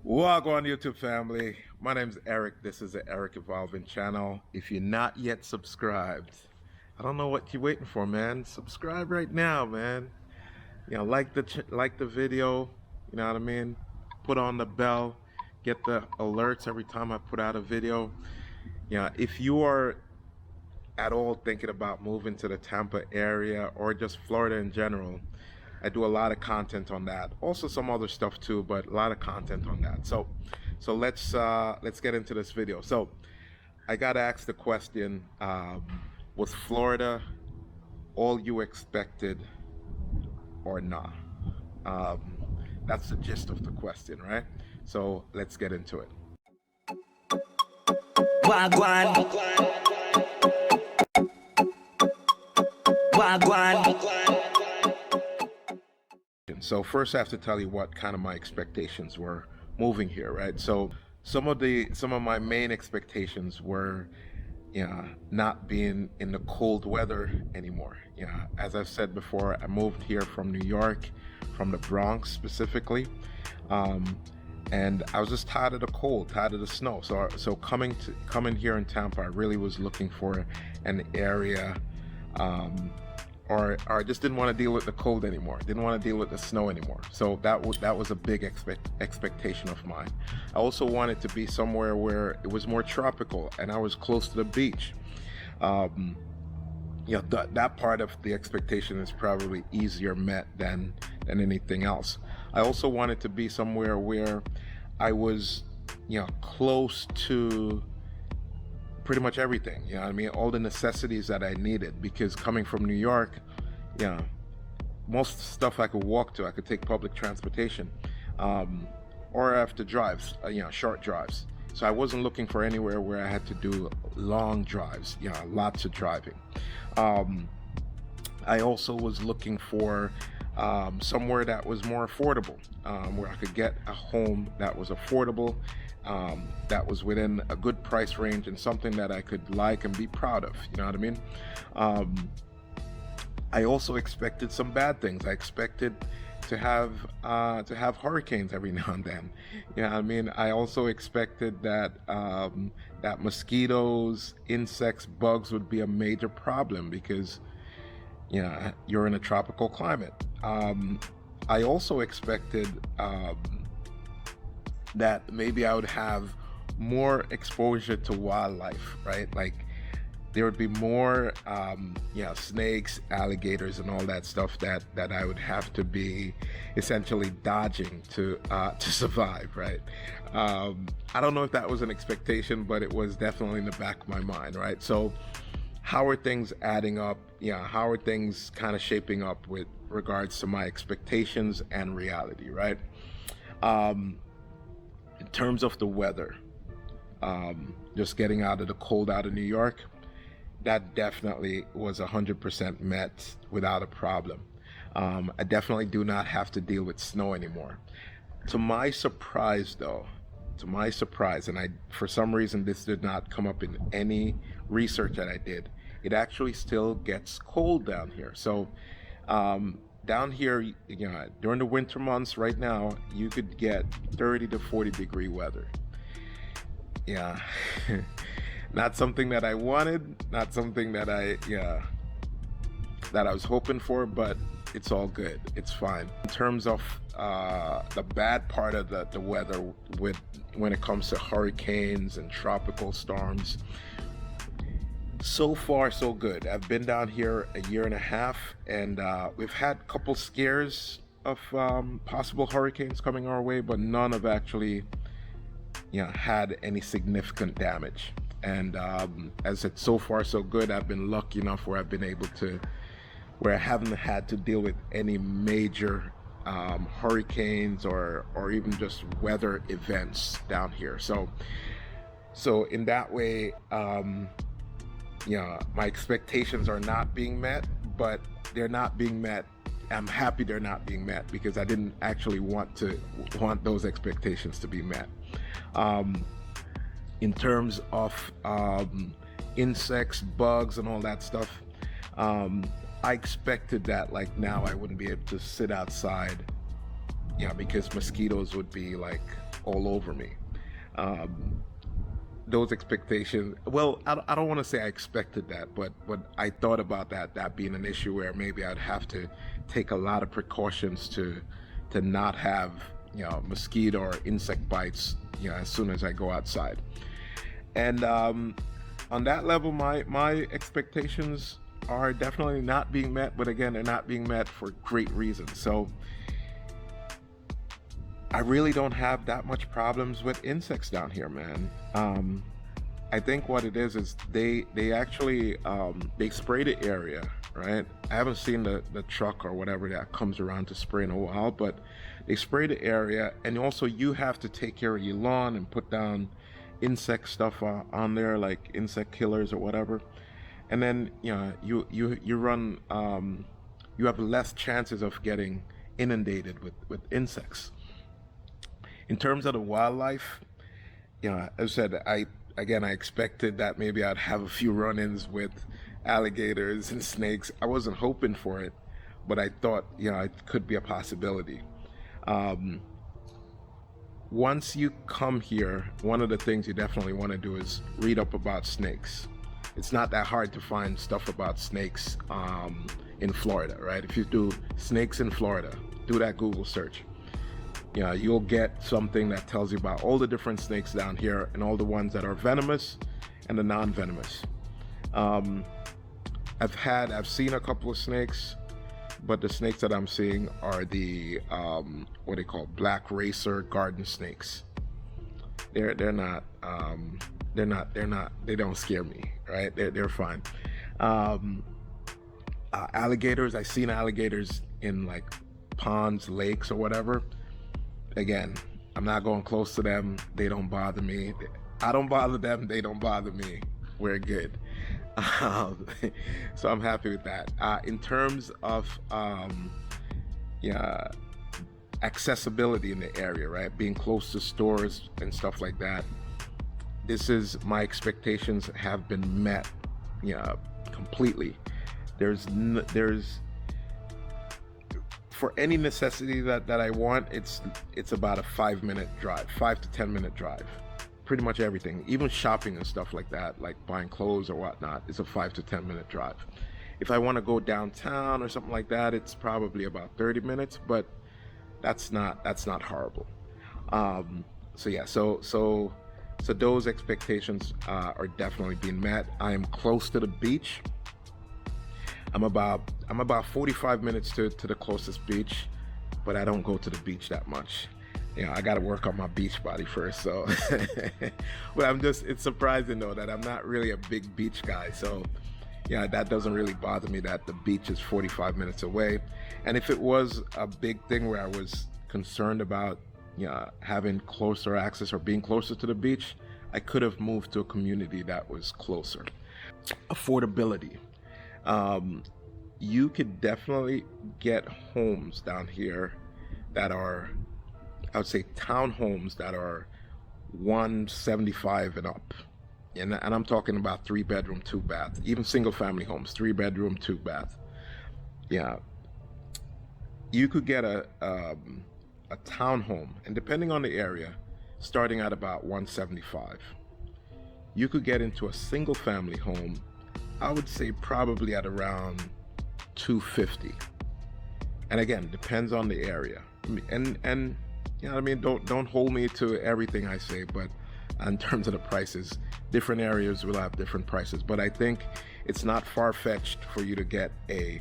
Wagwan YouTube family, my name's Eric. This is the Eric Evolving channel. If you're not yet subscribed, I don't know what you're waiting for, man. Subscribe right now, man. Like the video. You know what I mean? Put on the bell, get the alerts every time I put out a video. If you are at all thinking about moving to the Tampa area or just Florida in general, I do a lot of content on that. Also some other stuff too, but a lot of content on that. So let's get into this video. So I got asked the question, was Florida all you expected or not? That's the gist of the question, right? So let's get into it. Wagwan. So first I have to tell you what kind of my expectations were moving here, right? So some of my main expectations were, not being in the cold weather anymore. As I've said before, I moved here from New York, from the Bronx specifically, and I was just tired of the cold, tired of the snow. So coming here in Tampa, I really was looking for an area, or I just didn't want to deal with the cold anymore. Didn't want to deal with the snow anymore. So that was a big expectation of mine. I also wanted to be somewhere where it was more tropical and I was close to the beach. That part of the expectation is probably easier met than anything else. I also wanted to be somewhere where I was, close to pretty much everything, all the necessities that I needed, because coming from New York, most stuff I could walk to. I could take public transportation, or I have to drive, short drives. So I wasn't looking for anywhere where I had to do long drives, lots of driving. I also was looking for somewhere that was more affordable, where I could get a home that was affordable, that was within a good price range, and something that I could like and be proud of. You know what I mean? I also expected some bad things. I expected to have hurricanes every now and then. You know what I mean? I also expected that that mosquitoes, insects, bugs would be a major problem because you're in a tropical climate. I also expected that maybe I would have more exposure to wildlife, right? Like there would be more snakes, alligators, and all that stuff that I would have to be essentially dodging to survive, right? I don't know if that was an expectation, but it was definitely in the back of my mind, right? So how are things adding up? How are things kind of shaping up with regards to my expectations and reality, right? In terms of the weather, just getting out of the cold out of New York, that definitely was 100% met without a problem. I definitely do not have to deal with snow anymore. To my surprise though, and for some reason this did not come up in any research that I did, it actually still gets cold down here. So down here, during the winter months right now, you could get 30 to 40 degree weather. Not something that I wanted, not something that I was hoping for, but it's all good. It's fine. In terms of the bad part of the weather when it comes to hurricanes and tropical storms, so far so good. I've been down here a year and a half, and we've had a couple scares of possible hurricanes coming our way, but none have actually had any significant damage. And as it's so far so good, I've been lucky enough where I haven't had to deal with any major hurricanes or even just weather events down here. So in that way, my expectations are not being met, but they're not being met. I'm happy they're not being met because I didn't actually want those expectations to be met. In terms of insects, bugs, and all that stuff, I expected that like now I wouldn't be able to sit outside, because mosquitoes would be like all over me. Those expectations, well, I don't want to say I expected that, but I thought about that being an issue where maybe I'd have to take a lot of precautions to not have, mosquito or insect bites, as soon as I go outside. And on that level, my expectations are definitely not being met, but again, they're not being met for great reasons. So I really don't have that much problems with insects down here, man. I think what it is they actually they spray the area, right? I haven't seen the truck or whatever that comes around to spray in a while, but they spray the area, and also you have to take care of your lawn and put down insect stuff on there, like insect killers or whatever. And then you run you have less chances of getting inundated with insects. In terms of the wildlife, as I said, I expected that maybe I'd have a few run-ins with alligators and snakes. I wasn't hoping for it, but I thought, it could be a possibility. Once you come here, one of the things you definitely want to do is read up about snakes. It's not that hard to find stuff about snakes in Florida, right? If you do snakes in Florida, do that Google search. You'll get something that tells you about all the different snakes down here and all the ones that are venomous and the non-venomous. I've seen a couple of snakes, but the snakes that I'm seeing are the what they call black racer garden snakes. They're not they don't scare me, right? They're fine. Alligators, I've seen alligators in like ponds, lakes, or whatever. Again, I'm not going close to them. They don't bother me. I don't bother them. They don't bother me. We're good. So I'm happy with that. In terms of accessibility in the area, right? Being close to stores and stuff like that. My expectations have been met, completely. There's for any necessity that I want, it's about a 5-minute drive, 5 to 10 minute drive. Pretty much everything, even shopping and stuff like that, like buying clothes or whatnot, is a 5 to 10 minute drive. If I want to go downtown or something like that, it's probably about 30 minutes, but that's not horrible. So those expectations are definitely being met. I am close to the beach. I'm about 45 minutes to the closest beach, but I don't go to the beach that much. I got to work on my beach body first. So, but it's surprising though that I'm not really a big beach guy. So, that doesn't really bother me that the beach is 45 minutes away. And if it was a big thing where I was concerned about, having closer access or being closer to the beach, I could have moved to a community that was closer. Affordability. You could definitely get homes down here that are, I would say, townhomes that are 175 and up. And I'm talking about 3-bedroom, 2-bath, even single family homes, 3-bedroom, 2-bath. Yeah. You could get a townhome, and depending on the area, starting at about 175. You could get into a single family home, I would say probably at around 250. And again, depends on the area. And don't hold me to everything I say, but in terms of the prices, different areas will have different prices. But I think it's not far-fetched for you to get a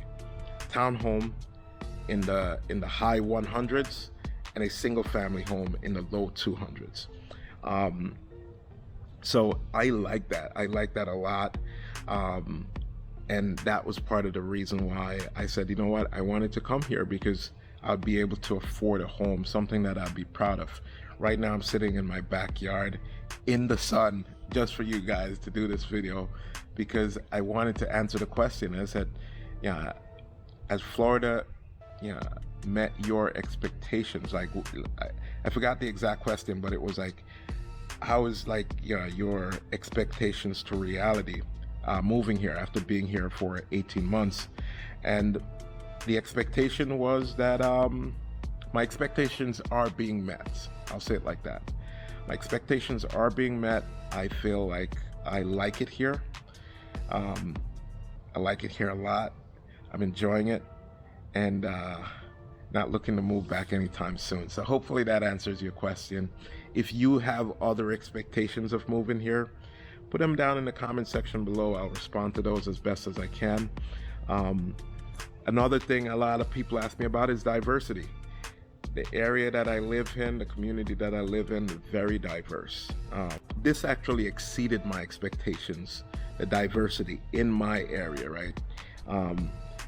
townhome in the high 100s and a single family home in the low 200s. So I like that. I like that a lot. And that was part of the reason why I said, you know what, I wanted to come here, because I'd be able to afford a home, something that I'd be proud of. Right now I'm sitting in my backyard in the sun just for you guys to do this video, because I wanted to answer the question. I said, as Florida, met your expectations? Like, I forgot the exact question, but it was like, how is your expectations to reality moving here after being here for 18 months? And the expectation was that my expectations are being met. I'll say it like that. My expectations are being met. I feel like I like it here. I like it here a lot. I'm enjoying it, and not looking to move back anytime soon. So hopefully that answers your question. If you have other expectations of moving here, put them down in the comment section below. I'll respond to those as best as I can. Another thing a lot of people ask me about is diversity. The area that I live in, the community that I live in, very diverse. This actually exceeded my expectations, the diversity in my area, right?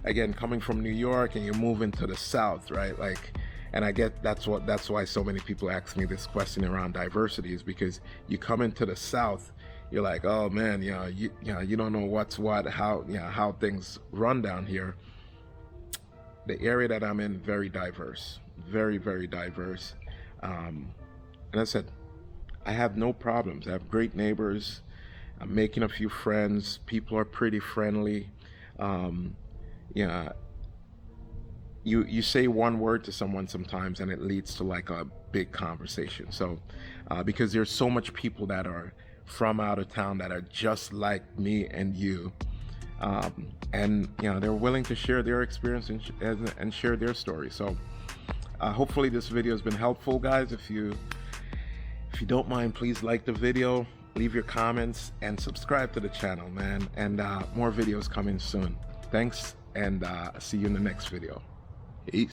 Again, coming from New York and you're moving to the South, right? Like, and I get that's why so many people ask me this question around diversity, is because you come into the South, you're like, oh man, you don't know what's what, how things run down here. The area that I'm in, very diverse, very, very diverse. And I said, I have no problems. I have great neighbors. I'm making a few friends. People are pretty friendly. You say one word to someone sometimes and it leads to like a big conversation. So because there's so much people that are from out of town that are just like me and you, and they're willing to share their experience and share their story. So hopefully this video has been helpful, guys. If you don't mind, please like the video, leave your comments, and subscribe to the channel, man. And more videos coming soon. Thanks, and see you in the next video. Peace.